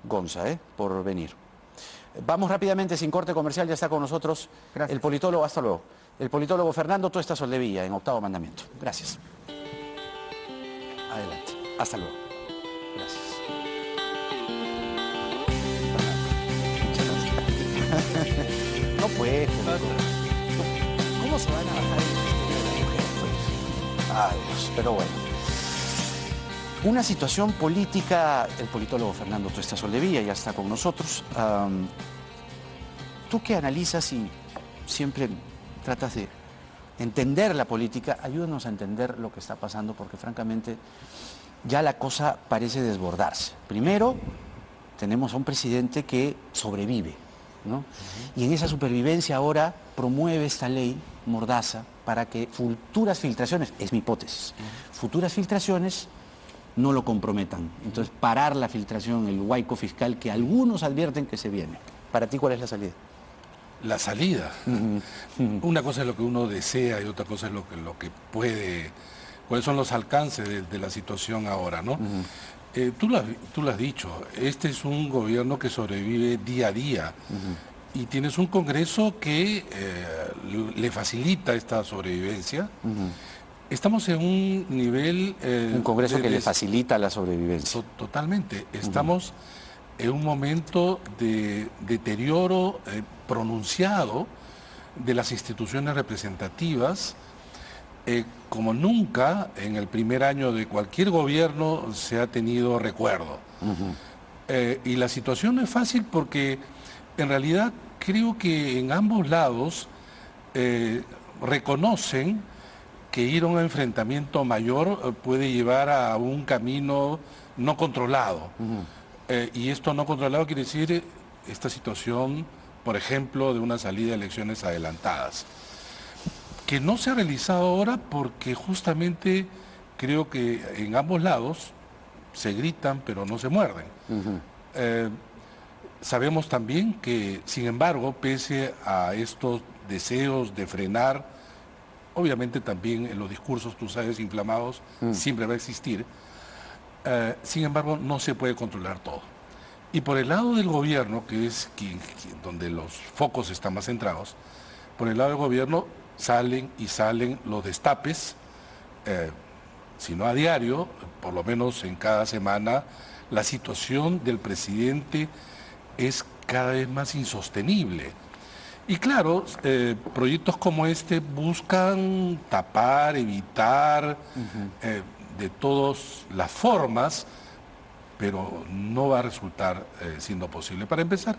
Gonza, por venir. Vamos rápidamente, sin corte comercial, ya está con nosotros el politólogo, hasta luego, el politólogo Fernando Tuesta Soldevilla, en Octavo Mandamiento. Gracias. Adelante. Hasta luego. Gracias. No puede. ¿Cómo se van a bajar el mujer, pues? Ay, Dios, pero bueno. Una situación política, el politólogo Fernando Tuesta Soldevilla ya está con nosotros. Tú que analizas y siempre tratas de entender la política, ayúdanos a entender lo que está pasando, porque francamente ya la cosa parece desbordarse. Primero, tenemos a un presidente que sobrevive, ¿no? Y en esa supervivencia ahora promueve esta ley mordaza para que futuras filtraciones, es mi hipótesis, futuras filtraciones no lo comprometan. Entonces, parar la filtración, el huaico fiscal que algunos advierten que se viene. Para ti, ¿cuál es la salida? La salida. Una cosa es lo que uno desea y otra cosa es lo que puede, cuáles son los alcances de la situación ahora, ¿no? Tú lo has dicho, este es un gobierno que sobrevive día a día y tienes un Congreso que le facilita esta sobrevivencia. Estamos en un nivel... un Congreso que le facilita la sobrevivencia. Totalmente. Estamos en un momento de deterioro pronunciado de las instituciones representativas, como nunca en el primer año de cualquier gobierno se ha tenido recuerdo. Y la situación no es fácil porque en realidad creo que en ambos lados reconocen que ir a un enfrentamiento mayor puede llevar a un camino no controlado. Y esto no controlado quiere decir esta situación, por ejemplo, de una salida de elecciones adelantadas, que no se ha realizado ahora porque justamente creo que en ambos lados se gritan pero no se muerden. Sabemos también que, sin embargo, pese a estos deseos de frenar, obviamente también en los discursos, tú sabes, inflamados, siempre va a existir. Sin embargo, no se puede controlar todo. Y por el lado del gobierno, que es donde los focos están más centrados, por el lado del gobierno salen y salen los destapes, si no a diario, por lo menos en cada semana. La situación del presidente es cada vez más insostenible. Y claro, proyectos como este buscan tapar, evitar de todas las formas, pero no va a resultar siendo posible. Para empezar,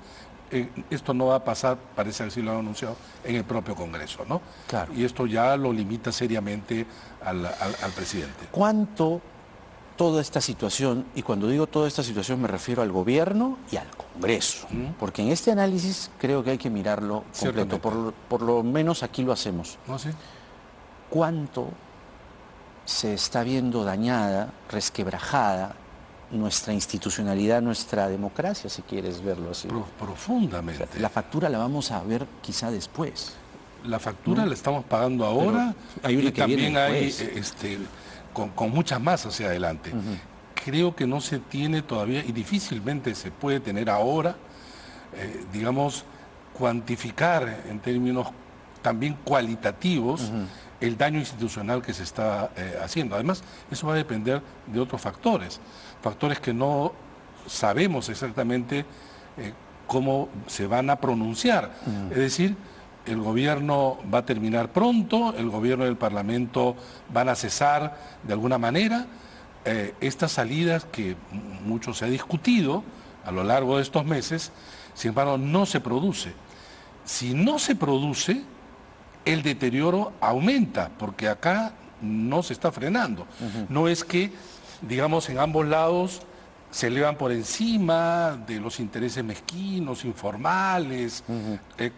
esto no va a pasar, parece que sí lo han anunciado, en el propio Congreso, ¿no? Claro. Y esto ya lo limita seriamente al presidente. ¿Cuánto toda esta situación, y cuando digo toda esta situación me refiero al gobierno y al Congreso, porque en este análisis creo que hay que mirarlo completo, por lo menos aquí lo hacemos. ¿No? ¿Sí? ¿Cuánto se está viendo dañada, resquebrajada nuestra institucionalidad, nuestra democracia, si quieres verlo así? Profundamente. O sea, la factura la vamos a ver quizá después. La factura la estamos pagando ahora, hay una y que también viene hay después. con muchas más hacia adelante. Creo que no se tiene todavía, y difícilmente se puede tener ahora, digamos, cuantificar en términos también cualitativos el daño institucional que se está haciendo. Además, eso va a depender de otros factores que no sabemos exactamente cómo se van a pronunciar. Es decir, el gobierno va a terminar pronto, el gobierno y el Parlamento van a cesar de alguna manera. Estas salidas que mucho se ha discutido a lo largo de estos meses, sin embargo, no se produce. Si no se produce, el deterioro aumenta, porque acá no se está frenando. No es que, digamos, en ambos lados se elevan por encima de los intereses mezquinos, informales,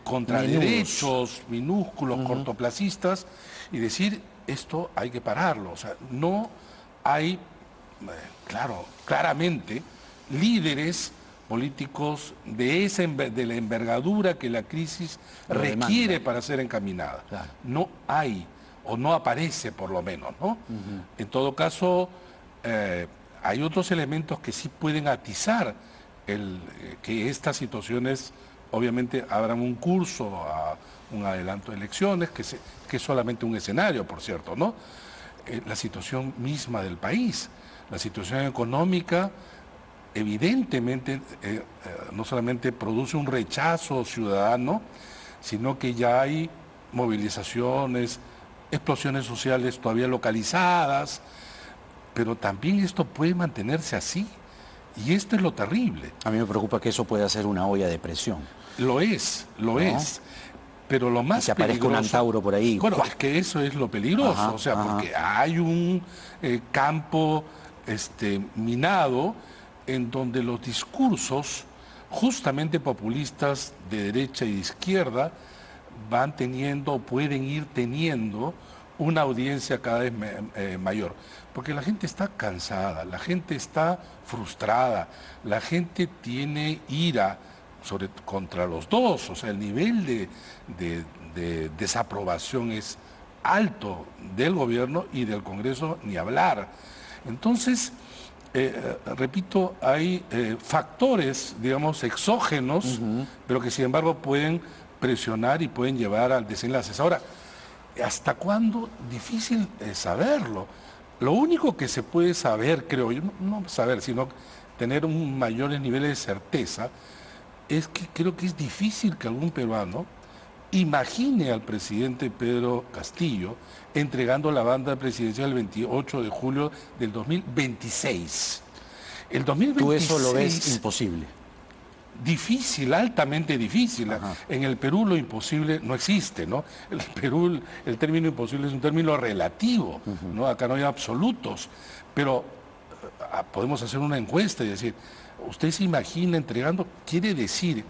contra derechos minúsculos, cortoplacistas, y decir, esto hay que pararlo. O sea, no hay, claramente, líderes políticos de la envergadura que la crisis requiere para ser encaminada. Claro. No hay, o no aparece por lo menos, ¿no? En todo caso, hay otros elementos que sí pueden atizar que estas situaciones obviamente abran un curso a un adelanto de elecciones, que es solamente un escenario, por cierto, ¿no? La situación misma del país, la situación económica, evidentemente no solamente produce un rechazo ciudadano, sino que ya hay movilizaciones, explosiones sociales todavía localizadas, pero también esto puede mantenerse así. Y esto es lo terrible. A mí me preocupa que eso pueda ser una olla de presión. Lo es. ¿No? Pero lo más y que aparezca un antauro por ahí. Bueno, es que eso es lo peligroso, Ajá, o sea, ajá. porque hay un campo minado en donde los discursos justamente populistas de derecha y de izquierda van teniendo, pueden ir teniendo una audiencia cada vez mayor. Porque la gente está cansada, la gente está frustrada, la gente tiene ira contra los dos, o sea, el nivel de desaprobación es alto del gobierno y del Congreso, ni hablar. Entonces, repito, hay factores, digamos, exógenos, pero que sin embargo pueden presionar y pueden llevar al desenlace. Ahora, ¿hasta cuándo? Difícil saberlo. Lo único que se puede saber, creo yo, no saber, sino tener mayores niveles de certeza, es que creo que es difícil que algún peruano imagine al presidente Pedro Castillo entregando la banda presidencial el 28 de julio del 2026. El 2026... ¿Tú eso lo ves imposible? Difícil, altamente difícil. Ajá. En el Perú lo imposible no existe, ¿no? En el Perú el término imposible es un término relativo, ¿no? Acá no hay absolutos, pero podemos hacer una encuesta y decir, ¿usted se imagina entregando? Quiere decir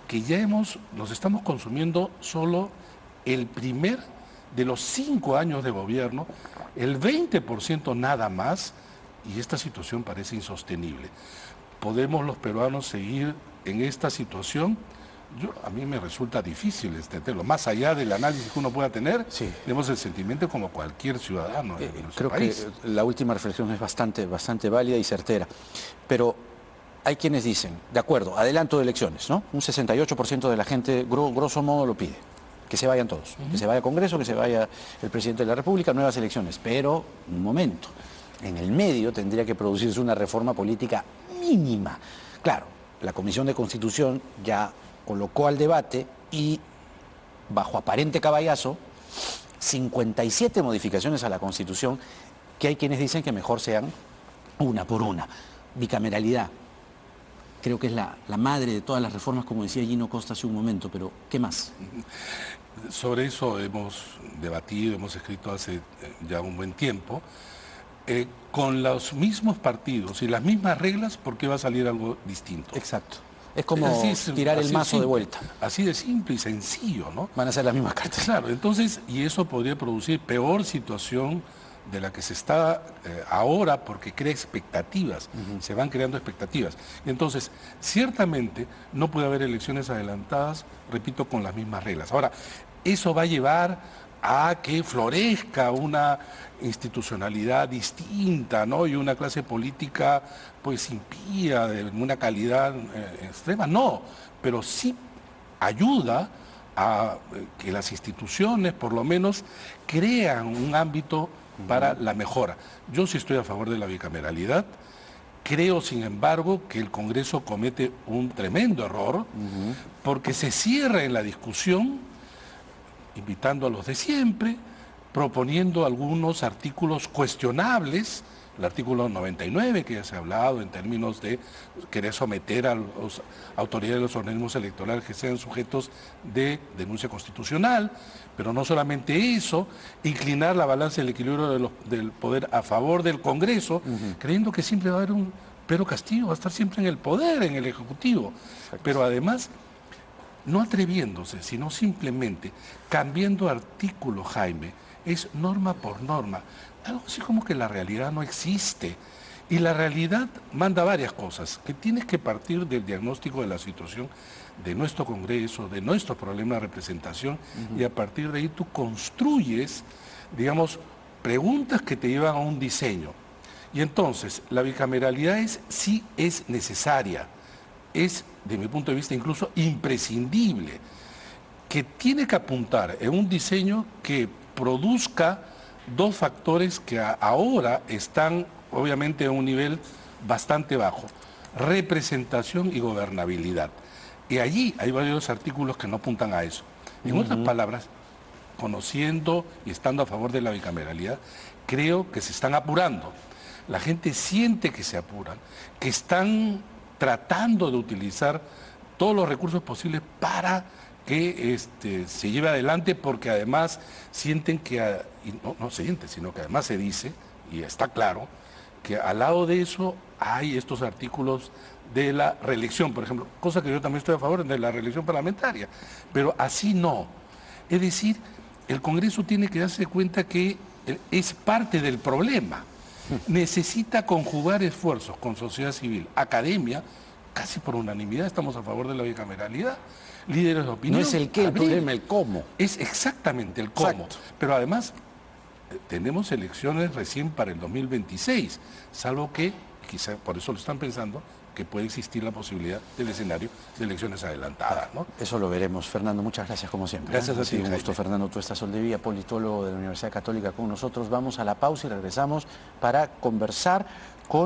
que ya nos estamos consumiendo solo el primer de los 5 años de gobierno, el 20% nada más, y esta situación parece insostenible. ¿Podemos los peruanos seguir en esta situación? A mí me resulta difícil entenderlo. Más allá del análisis que uno pueda tener, sí, tenemos el sentimiento como cualquier ciudadano de nuestro creo país. que la última reflexión es bastante válida y certera. Pero hay quienes dicen, de acuerdo, adelanto de elecciones, ¿no? Un 68% de la gente, grosso modo, lo pide. Que se vayan todos. Que se vaya Congreso, que se vaya el presidente de la República, nuevas elecciones. Pero, un momento, en el medio tendría que producirse una reforma política mínima. Claro, la Comisión de Constitución ya colocó al debate y, bajo aparente caballazo, 57 modificaciones a la Constitución, que hay quienes dicen que mejor sean una por una. Bicameralidad. Creo que es la madre de todas las reformas, como decía Gino Costa hace un momento, pero ¿qué más? Sobre eso hemos debatido, hemos escrito hace ya un buen tiempo. Con los mismos partidos y las mismas reglas, ¿por qué va a salir algo distinto? Exacto. Es como tirar el mazo de vuelta. Así de simple y sencillo, ¿no? Van a ser las mismas cartas. Claro, entonces, y eso podría producir peor situación de la que se está ahora, porque crea expectativas, se van creando expectativas. Entonces, ciertamente no puede haber elecciones adelantadas, repito, con las mismas reglas. Ahora, eso va a llevar a que florezca una institucionalidad distinta, ¿no? Y una clase política, pues, impía, de una calidad extrema. No, pero sí ayuda a que las instituciones, por lo menos, crean un ámbito para la mejora. Yo sí estoy a favor de la bicameralidad. Creo, sin embargo, que el Congreso comete un tremendo error porque se cierra en la discusión, invitando a los de siempre, proponiendo algunos artículos cuestionables, el artículo 99, que ya se ha hablado en términos de querer someter a las autoridades de los organismos electorales que sean sujetos de denuncia constitucional, pero no solamente eso, inclinar la balanza del equilibrio del poder a favor del Congreso, creyendo que siempre va a haber un Pedro Castillo, va a estar siempre en el poder, en el Ejecutivo. Exacto. Pero además, no atreviéndose, sino simplemente cambiando artículo, Jaime, es norma por norma. Algo así como que la realidad no existe. Y la realidad manda varias cosas, que tienes que partir del diagnóstico de la situación de nuestro Congreso, de nuestro problema de representación, y a partir de ahí tú construyes, digamos, preguntas que te llevan a un diseño. Y entonces, la bicameralidad sí es necesaria, es, de mi punto de vista, incluso imprescindible, que tiene que apuntar en un diseño que produzca dos factores que ahora están obviamente a un nivel bastante bajo: representación y gobernabilidad. Y allí hay varios artículos que no apuntan a eso. En otras palabras, conociendo y estando a favor de la bicameralidad, creo que se están apurando. La gente siente que se apuran, que están tratando de utilizar todos los recursos posibles para que se lleve adelante, porque además sienten que, y no sienten, sino que además se dice, y está claro, que al lado de eso hay estos artículos de la reelección, por ejemplo, cosa que yo también estoy a favor de la reelección parlamentaria, pero así no. Es decir, el Congreso tiene que darse cuenta que es parte del problema. Necesita conjugar esfuerzos con sociedad civil, academia, casi por unanimidad estamos a favor de la bicameralidad, líderes de opinión. No es el qué, el problema, el cómo. Es exactamente el cómo. Exacto. Pero además tenemos elecciones recién para el 2026, salvo que, quizá por eso lo están pensando, que puede existir la posibilidad del escenario de elecciones adelantadas, ¿no? Eso lo veremos. Fernando, muchas gracias como siempre. Gracias a ti, un gusto. Jaime. Fernando Tuesta Soldevilla, politólogo de la Universidad Católica con nosotros. Vamos a la pausa y regresamos para conversar con